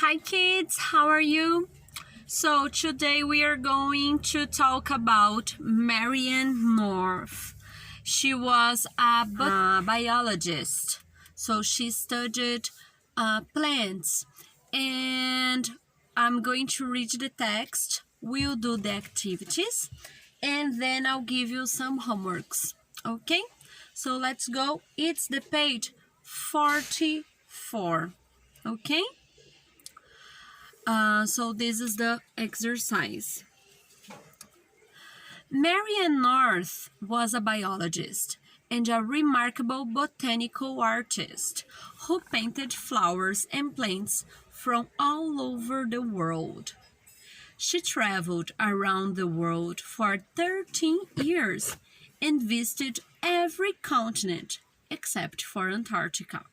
Hi kids, how are you? So today we are going to talk about Marianne North. She was a biologist, so she studied plants, and I'm going to read the text, we'll do the activities, and then I'll give you some homeworks, okay? So let's go, it's the page 44, okay? So this is the exercise. Marianne North was a biologist and a remarkable botanical artist who painted flowers and plants from all over the world. She traveled around the world for 13 years and visited every continent except for Antarctica.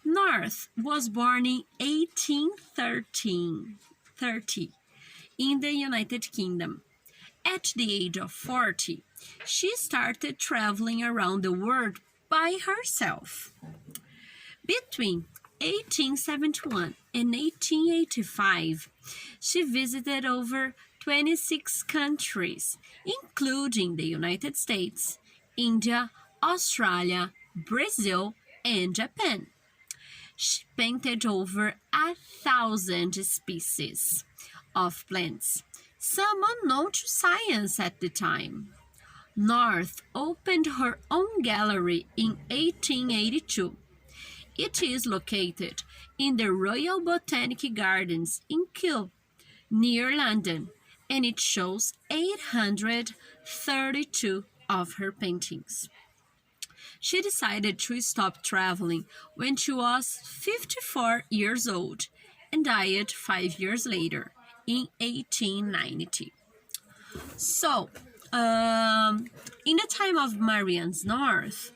North was born in 1830 in the United Kingdom. At the age of 40, she started traveling around the world by herself. Between 1871 and 1885, she visited over 26 countries, including the United States, India, Australia, Brazil, and Japan. She painted over 1,000 species of plants, some unknown to science at the time. North opened her own gallery in 1882. It is located in the Royal Botanic Gardens in Kew, near London, and it shows 832 of her paintings. She decided to stop traveling when she was 54 years old and died 5 years later in 1890. So, in the time of Marianne North,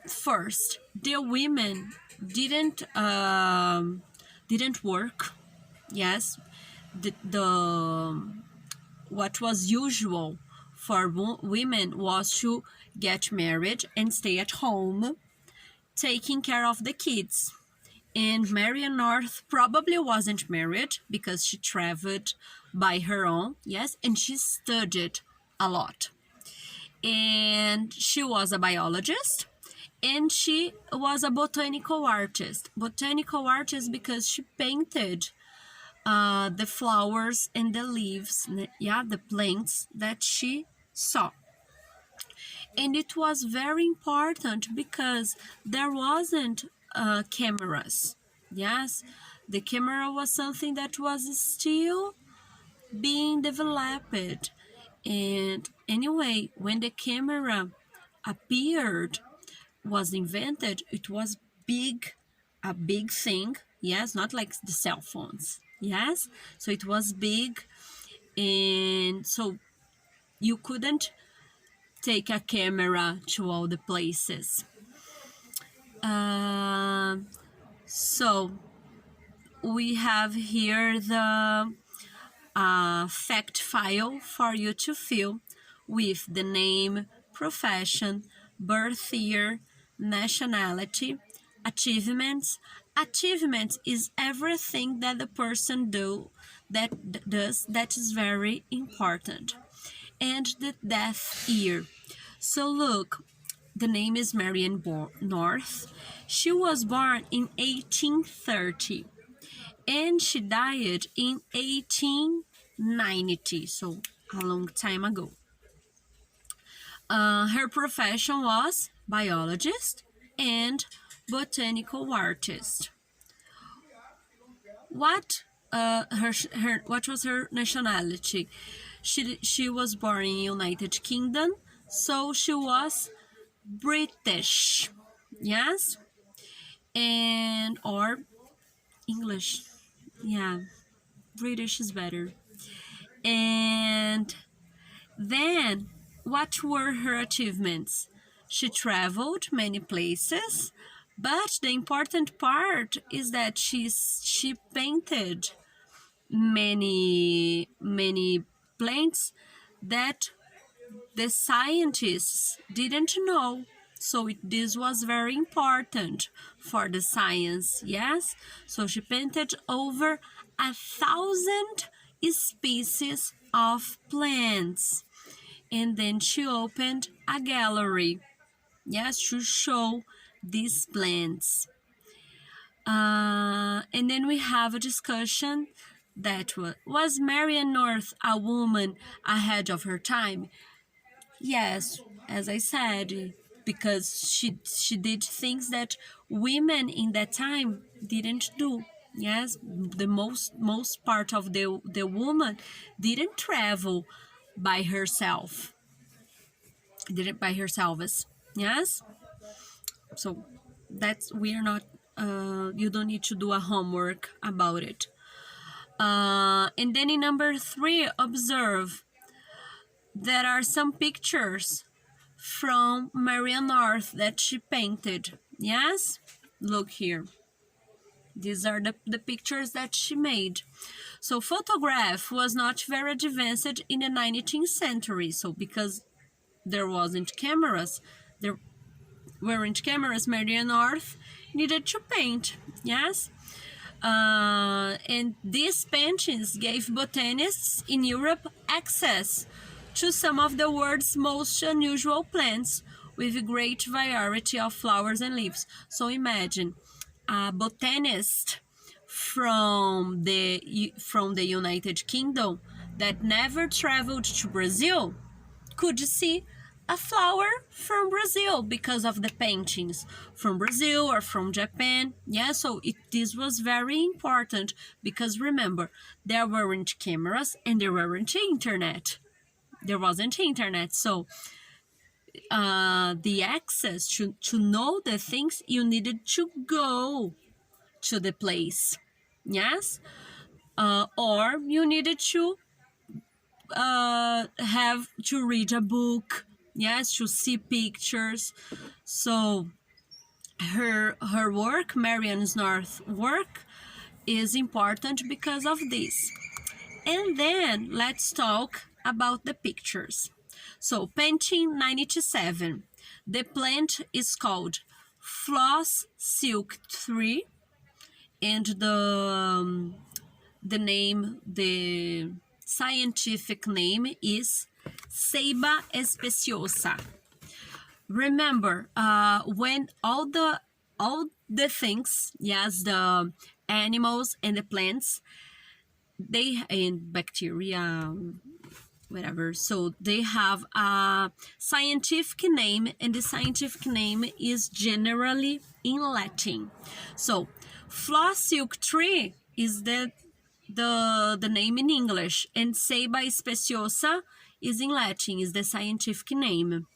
first the women didn't work. Yes, the what was usual for women was to get married and stay at home, taking care of the kids. And Marianne North probably wasn't married because she traveled by her own, yes, and she studied a lot. And she was a biologist, and she was a botanical artist. Botanical artist because she painted the flowers and the leaves, yeah, the plants that she saw. And it was very important because there wasn't cameras. Yes, the camera was something that was still being developed. And anyway, when the camera appeared, was invented, it was a big thing. Yes, not like the cell phones. Yes, so it was big, and so you couldn't take a camera to all the places. So we have here the fact file for you to fill with the name, profession, birth year, nationality, achievements. Achievements is everything that the person does that is very important. And the death year. So look, the name is Marianne North. She was born in 1830 and she died in 1890, so a long time ago. Her profession was biologist and botanical artist. What was her nationality? She was born in United Kingdom, so she was British, yes, and or English, yeah, British is better. And then, what were her achievements? She traveled many places, but the important part is that she painted many plants that the scientists didn't know. So this was very important for the science, yes? So she painted over 1,000 species of plants. And then she opened a gallery, yes, to show these plants. And then we have a discussion that was Marian North a woman ahead of her time? Yes, as I said, because she did things that women in that time didn't do. Yes, the most part of the woman didn't travel by herself. Did it by herself. Yes, so that's we're not. You don't need to do a homework about it. And then in number 3, observe. There are some pictures from Maria North that she painted. Yes? Look here. These are the pictures that she made. So photograph was not very advanced in the 19th century. So because there weren't cameras, Maria North needed to paint. Yes? And these paintings gave botanists in Europe access to some of the world's most unusual plants with great variety of flowers and leaves. So imagine a botanist from the United Kingdom that never traveled to Brazil could see a flower from Brazil because of the paintings from Brazil or from Japan. Yeah, so this was very important because remember, there weren't cameras and there weren't internet. There wasn't internet, so the access to know the things, you needed to go to the place. Yes, or you needed to have to read a book. Yes, to see pictures. So her work, Marian North's work, is important because of this. And then let's talk about the pictures. So painting 97. The plant is called floss silk tree, and the scientific name is Ceiba speciosa. Remember, when all the things, yes, the animals and the plants, and bacteria, whatever, so they have a scientific name, and the scientific name is generally in Latin. So floss silk tree is the name in English, and Ceiba speciosa is in Latin, is the scientific name.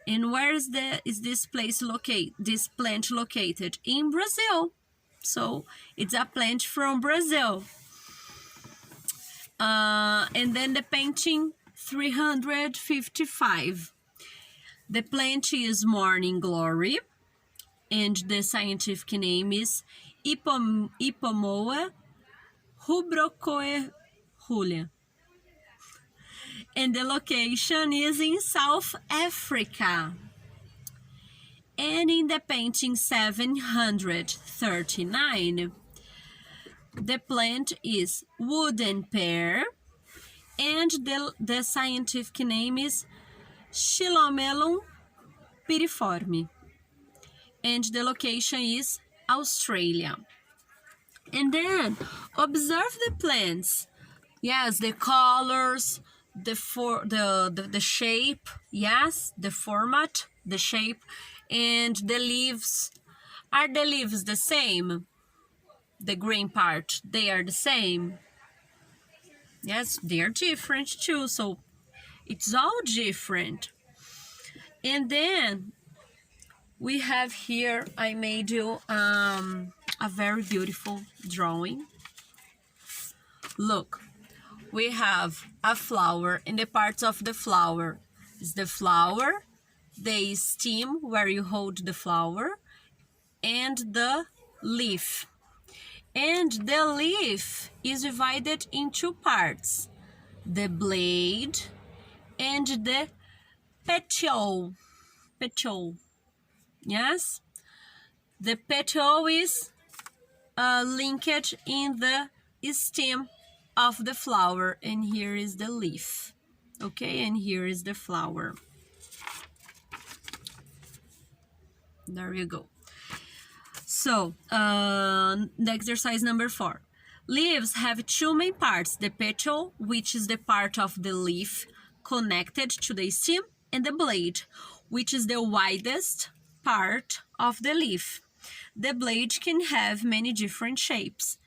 And where is this plant located? In Brazil. So it's a plant from Brazil. And then the painting 355. The plant is Morning Glory, and the scientific name is Ipomoa rubrocoerulea. And the location is in South Africa. And in the painting 739, the plant is wooden pear, and the scientific name is Chilomelum piriforme, and the location is Australia. And then observe the plants. Yes, the colors, the shape, yes, the format, the shape, and the leaves. Are the leaves the same? The green part, they are the same. Yes, they are different too, so it's all different. And then we have here, I made you a very beautiful drawing. Look, we have a flower, and the parts of the flower is the flower, the stem where you hold the flower, and the leaf. And the leaf is divided in 2 parts, the blade and the petiole. Yes? The petal is linked in the stem of the flower, and here is the leaf. Okay, and here is the flower. There you go. So, the exercise number 4. Leaves have two main parts, the petal, which is the part of the leaf connected to the stem, and the blade, which is the widest part of the leaf. The blade can have many different shapes,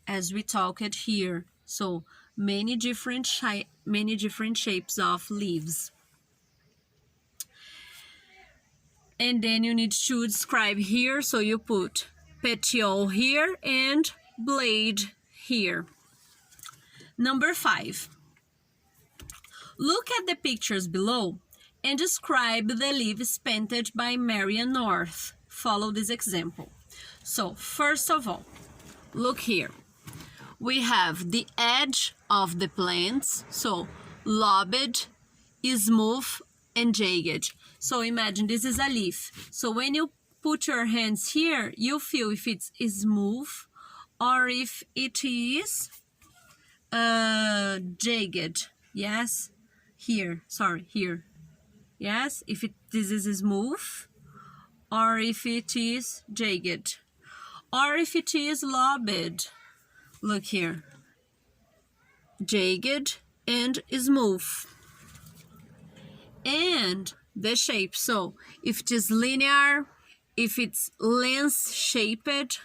as we talked here. So, many different shapes of leaves. And then you need to describe here, so you put petiole here and blade here. Number 5. Look at the pictures below and describe the leaves painted by Marian North. Follow this example. So, first of all, look here. We have the edge of the plants, so lobed, smooth, and jagged. So imagine this is a leaf. So when you put your hands here, you feel if it's smooth or if it is jagged. Yes, here. Yes, if this is smooth or if it is jagged or if it is lobed. Look here, jagged and smooth. And the shape, so if it is linear, if it's lens-shaped,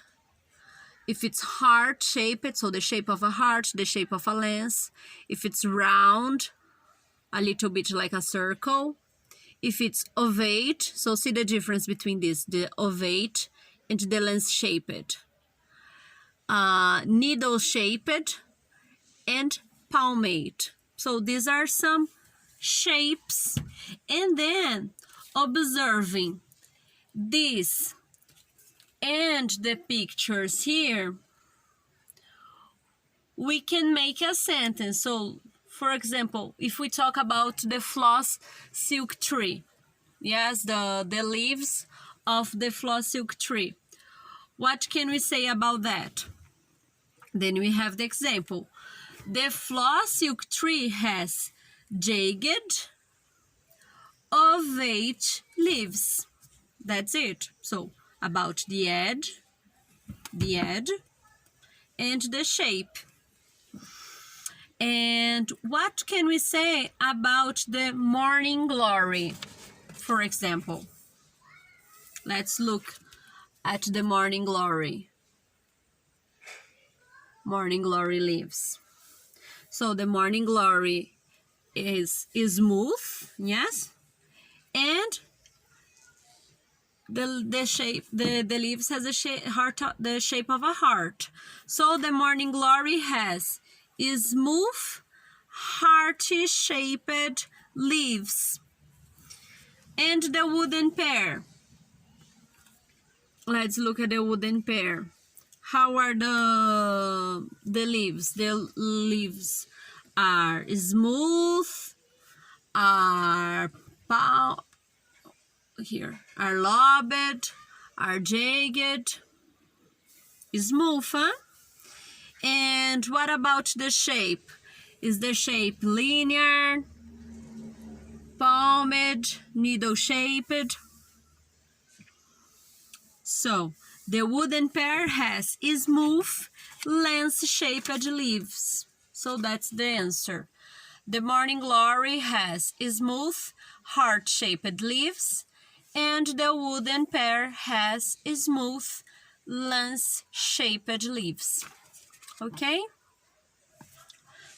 if it's heart-shaped, so the shape of a heart, the shape of a lens, if it's round, a little bit like a circle, if it's ovate, so see the difference between this, the ovate and the lens-shaped, needle-shaped, and palmate. So these are some shapes. And then observing this and the pictures here, we can make a sentence. So for example, if we talk about the floss silk tree, yes, the leaves of the floss silk tree, what can we say about that? Then we have the example. The floss silk tree has jagged, ovate leaves. That's it. So about the edge, and the shape. And what can we say about the morning glory? For example, let's look at the morning glory. Morning glory leaves. So the morning glory is smooth, yes, and the shape, the leaves has the shape of a heart. So the morning glory has smooth, hearty shaped leaves. And the wooden pear. Let's look at the wooden pear. How are the leaves? The leaves are smooth, are lobed, are jagged, smooth, huh? And what about the shape? Is the shape linear, palmed, needle-shaped? So, the wooden pear has smooth, lens-shaped leaves. So that's the answer. The morning glory has smooth, heart-shaped leaves, and the wooden pear has smooth, lens-shaped leaves. Okay?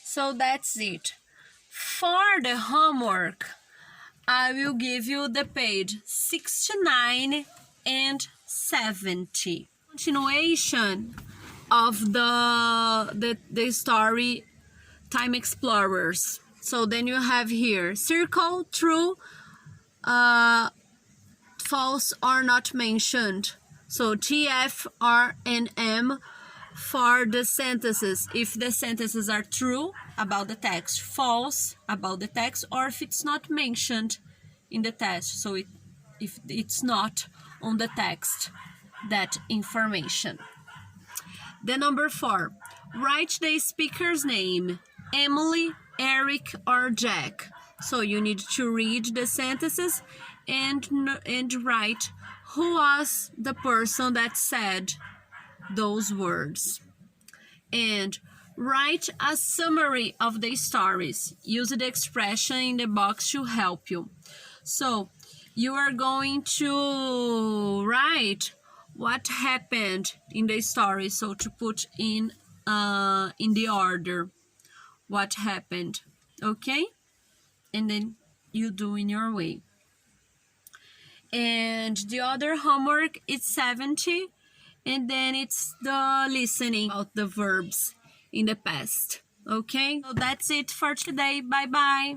So that's it. For the homework, I will give you the page 69 and 70. Continuation of the story Time Explorers. So then you have here circle, true, false or not mentioned. So TF, R, and M for the sentences. If the sentences are true about the text, false about the text, or if it's not mentioned in the text. So if it's not on the text, that information. The number 4, write the speaker's name, Emily, Eric, or Jack. So you need to read the sentences and write who was the person that said those words. And write a summary of the stories. Use the expression in the box to help you. So you are going to write what happened in the story, so to put in the order what happened, okay? And then you do in your way. And the other homework is 70, and then it's the listening about the verbs in the past, okay? So that's it for today. Bye bye.